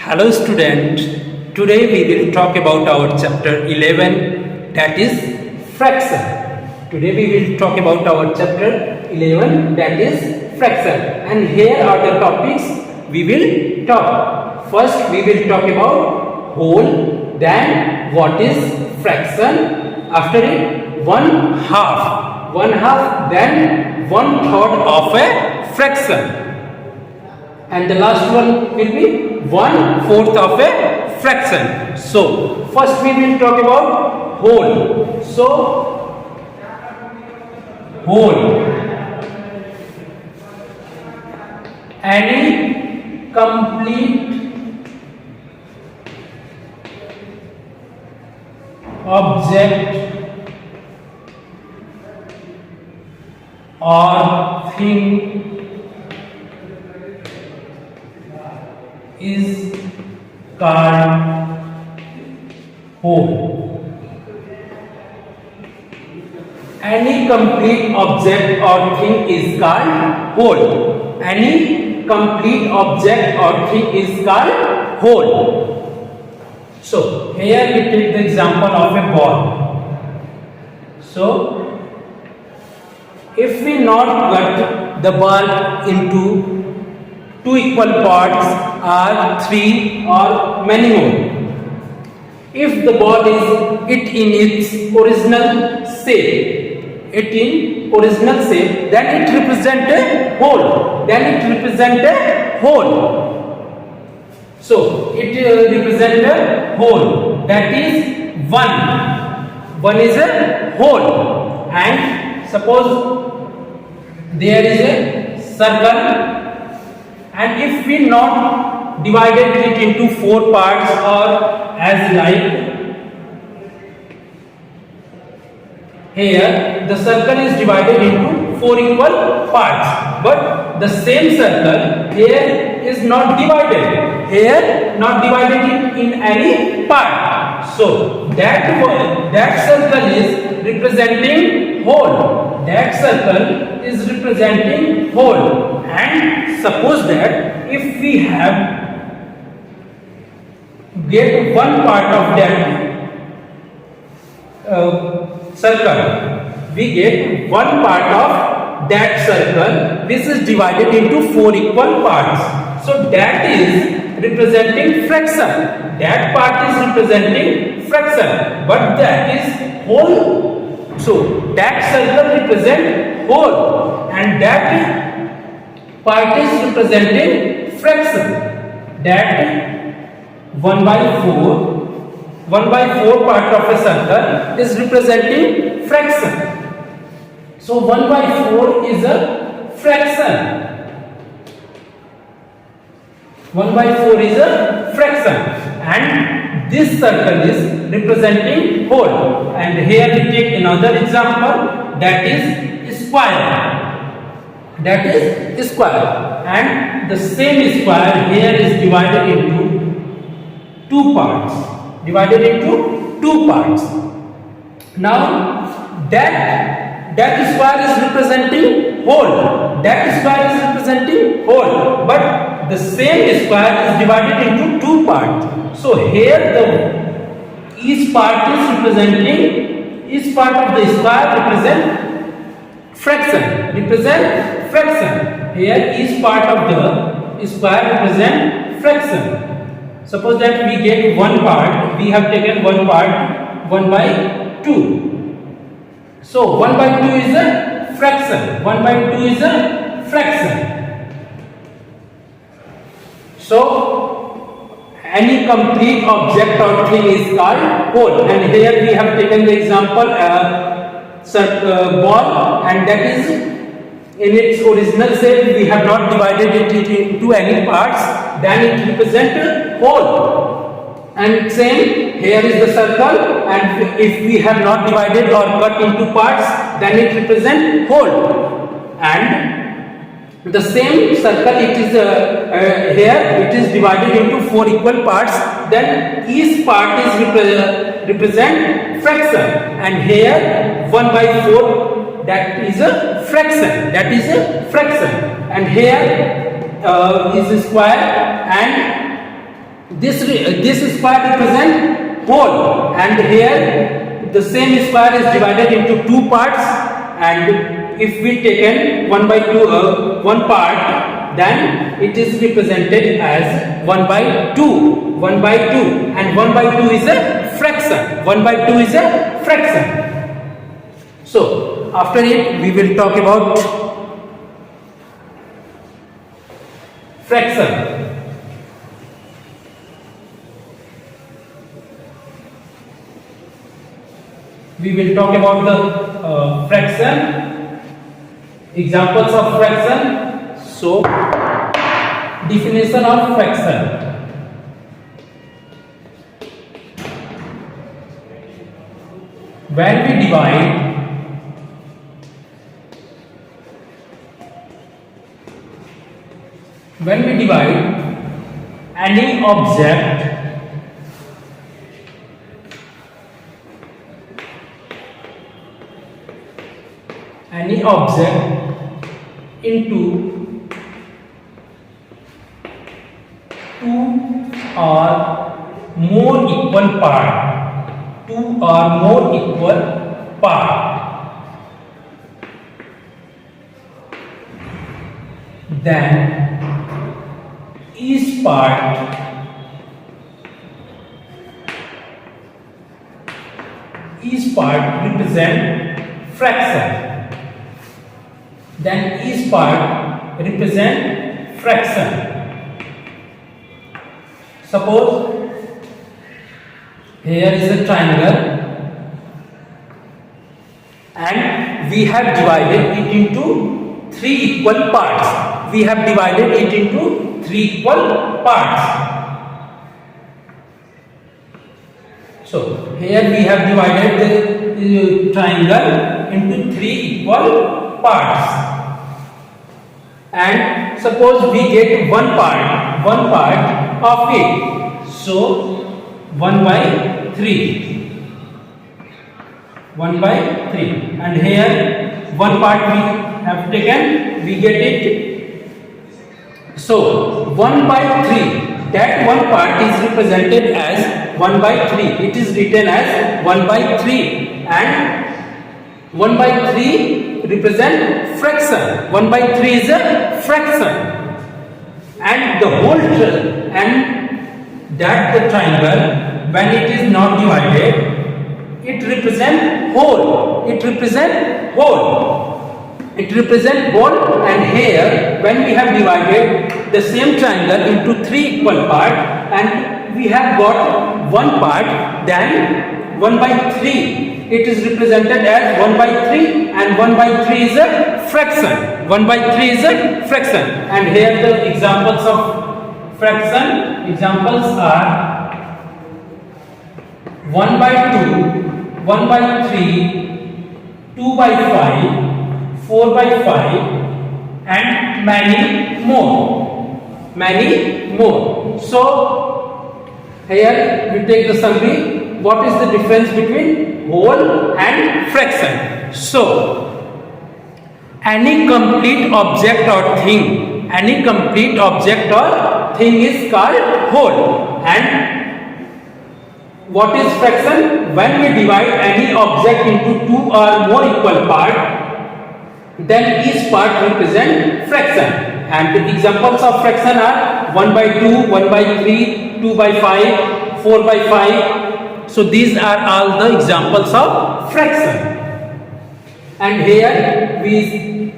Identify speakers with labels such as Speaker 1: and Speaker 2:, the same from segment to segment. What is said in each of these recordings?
Speaker 1: Hello student, today we will talk about our chapter 11, that is fraction. Today we will talk about our chapter 11, that is fraction, and here are the topics we will talk. First we will talk about whole, then what is fraction, after it one half, then 1/3 of a fraction. And the last one will be 1/4 of a fraction. So first we will talk about whole. So whole, any complete object or thing is called whole. Any complete object or thing is called whole. Any complete object or thing is called whole. So here we take the example of a ball. So if we not cut the ball into two equal parts or three or many more, if the ball is in its original shape, then it represents a whole. So it represents a whole, that is one is a whole. And suppose there is a circle, and if we not divided it into four parts, or as like here the circle is divided into four equal parts, but the same circle here is not divided in any part. So that circle is representing whole. And suppose that if we have get one part of that circle, we get one part of that circle which is divided into four equal parts. So that is representing fraction. That part is representing fraction, but that is whole. So that circle represents whole, and that part is representing fraction. That 1/4 part of a circle is representing fraction. So 1/4 is a fraction. 1/4 is a fraction, and this circle is representing whole. And here we take another example, that is square. And the same square here is divided into two parts. Now that square is representing whole. But the same square is divided into two parts. So here each part of the square represent fraction. Here each part of the square represent fraction. Suppose that we get one part, we have taken one part 1/2. So 1/2 is a fraction. So any complete object or thing is called whole. And here we have taken the example ball, and that is in its original shape. We have not divided it into any parts, then it represents whole. And same, here is the circle, and if we have not divided or cut into parts, then it represents whole. And the same circle, it is here it is divided into four equal parts, then each part is represent fraction. And here 1/4, that is a fraction. And here is a square, and This square represent whole, and here the same square is divided into two parts, and if we taken 1 by 2 one part, then it is represented as 1 by 2, 1 by 2, and 1 by 2 is a fraction, 1 by 2 is a fraction. So after it we will talk about fraction. We will talk about the fraction, examples of fraction. So, definition of fraction. When we divide any object into two or more equal parts, then each part represent fraction. Then each part represent fraction. Suppose here is a triangle and we have divided it into three equal parts. So here we have divided the triangle into three equal parts. And suppose we get one part of it. So 1 by 3. And here one part we have taken, we get it. So 1 by 3, that one part is represented as 1 by 3. It is written as 1 by 3, and 1 by 3 represent fraction. 1 by 3 is a fraction, and the whole and that the triangle, when it is not divided, it represent whole. And here when we have divided the same triangle into three equal parts and we have got one part, then 1 by 3 it is represented as 1 by 3, and 1 by 3 is a fraction. 1 by 3 is a fraction. And here the examples of fraction examples are 1 by 2, 1 by 3, 2 by 5, 4 by 5, and many more. So here we take the summary. What is the difference between whole and fraction? So any complete object or thing is called whole. And what is fraction? When we divide any object into two or more equal parts, then each part represents fraction. And the examples of fraction are 1 by 2, 1 by 3, 2 by 5, 4 by 5. So these are all the examples of fraction. And here we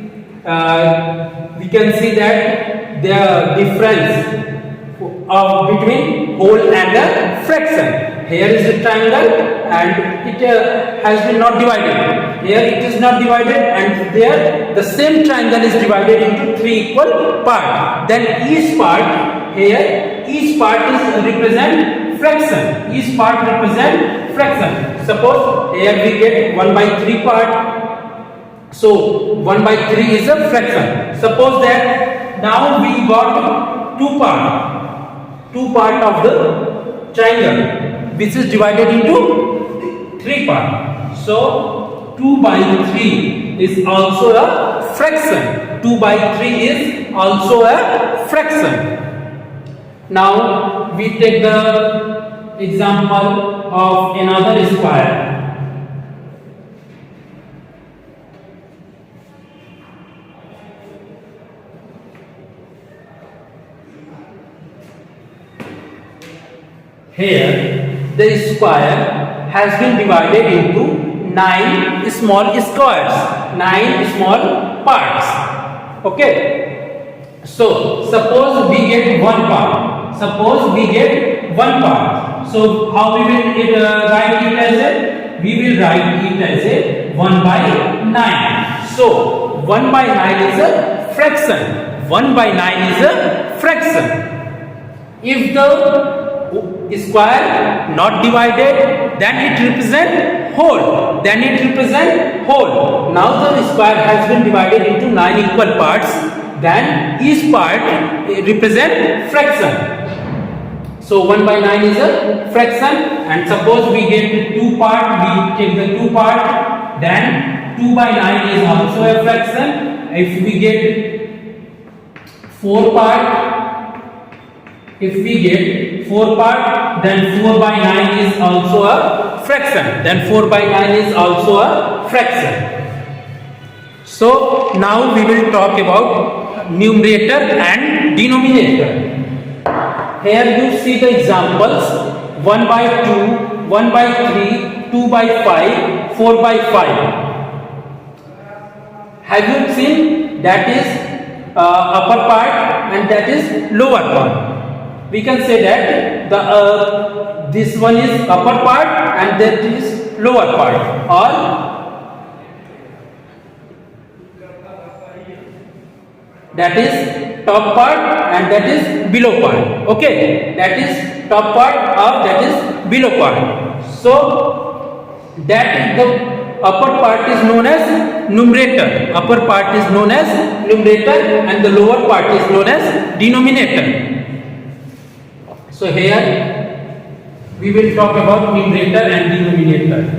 Speaker 1: can see that the difference between whole and a fraction. Here is a triangle and it has been not divided. Here it is not divided, and there the same triangle is divided into three equal parts. Then each part is represent fraction. Suppose here we get 1 by 3 part. So 1 by 3 is a fraction. Suppose that now we got two part of the triangle, which is divided into 3 parts. So 2 by 3 is also a fraction. 2 by 3 is also a fraction. Now we take the example of another square. Here the square has been divided into 9 small squares, 9 small parts. Okay. So suppose we get one part. Suppose we get one part. So how we will write it as a? We will write it as a 1 by 9. So 1 by 9 is a fraction. 1 by 9 is a fraction. If the square not divided, then it represent whole. Then it represent whole. Now the square has been divided into 9 equal parts. Then each part represent fraction. So 1 by 9 is a fraction. And suppose we get 2 part, we take the 2 part. Then 2 by 9 is also a fraction. If we get 4 part, if we get 4 part, then 4 by 9 is also a fraction. Then 4 by 9 is also a fraction. So now we will talk about numerator and denominator. Here you see the examples: 1 by 2, 1 by 3, 2 by 5, 4 by 5. Have you seen? That is upper part and that is lower part. We can say that the this one is upper part and that is lower part, or that is top part and that is below part. Okay, that is top part or that is below part. So that the upper part is known as numerator. Upper part is known as numerator and the lower part is known as denominator. So here we will talk about numerator and denominator.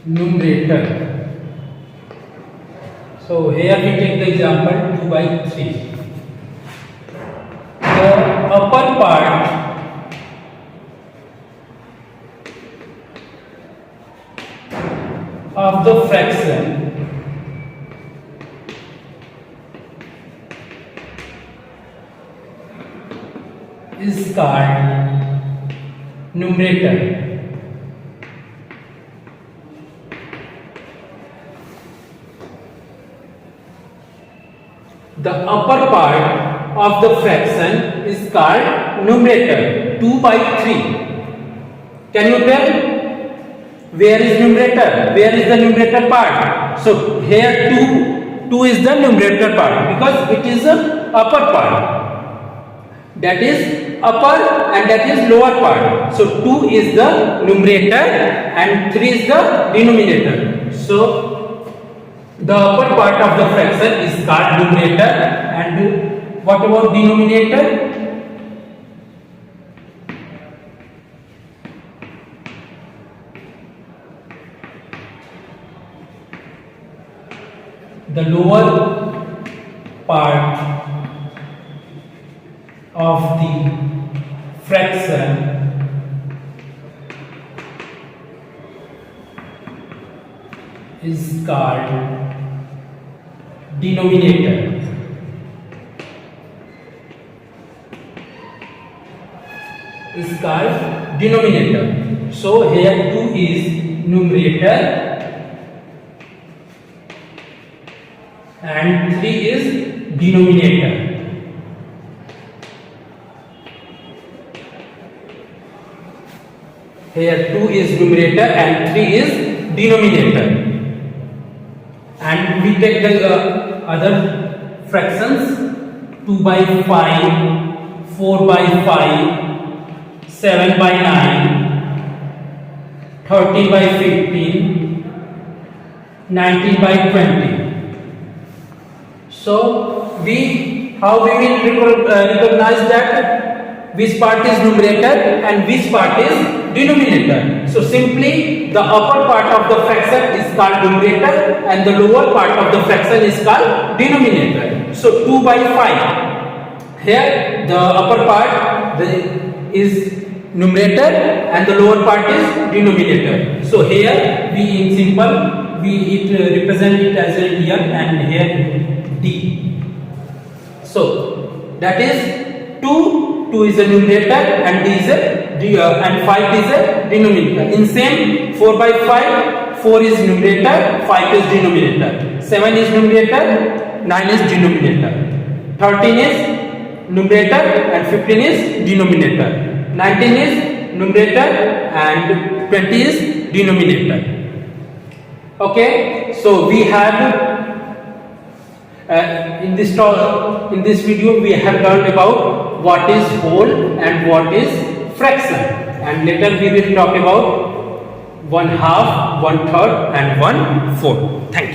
Speaker 1: Numerator. So here we take the example 2 by 3. The upper part of the fraction is called numerator. The upper part of the fraction is called numerator. 2 by 3. Can you tell where is numerator? Where is the numerator part? So here 2 is the numerator part because it is the upper part. That is upper and that is lower part. So 2 is the numerator and 3 is the denominator. So the upper part of the fraction is called numerator, and what about denominator? The lower part of the fraction is called denominator. Is called denominator. So here 2 is numerator and 3 is denominator. Here 2 is numerator and 3 is denominator. And we take the other fractions: 2 by 5, 4 by 5, 7 by 9, 30 by 15, 19 by 20. So we how we will recognize that which part is numerator and which part is denominator. So simply the upper part of the fraction is called numerator and the lower part of the fraction is called denominator. So 2 by 5. Here the upper part is numerator and the lower part is denominator. So here we in simple represent it as a year and here D. So that is 2 is a numerator and D is and 5 is a denominator. In same 4 by 5, 4 is numerator, 5 is denominator, 7 is numerator, 9 is denominator, 13 is numerator and 15 is denominator, 19 is numerator and 20 is denominator. Okay, so we have in this video we have learned about what is whole and what is fraction, and later we will talk about 1/2, 1/3 and 1/4. Thank you.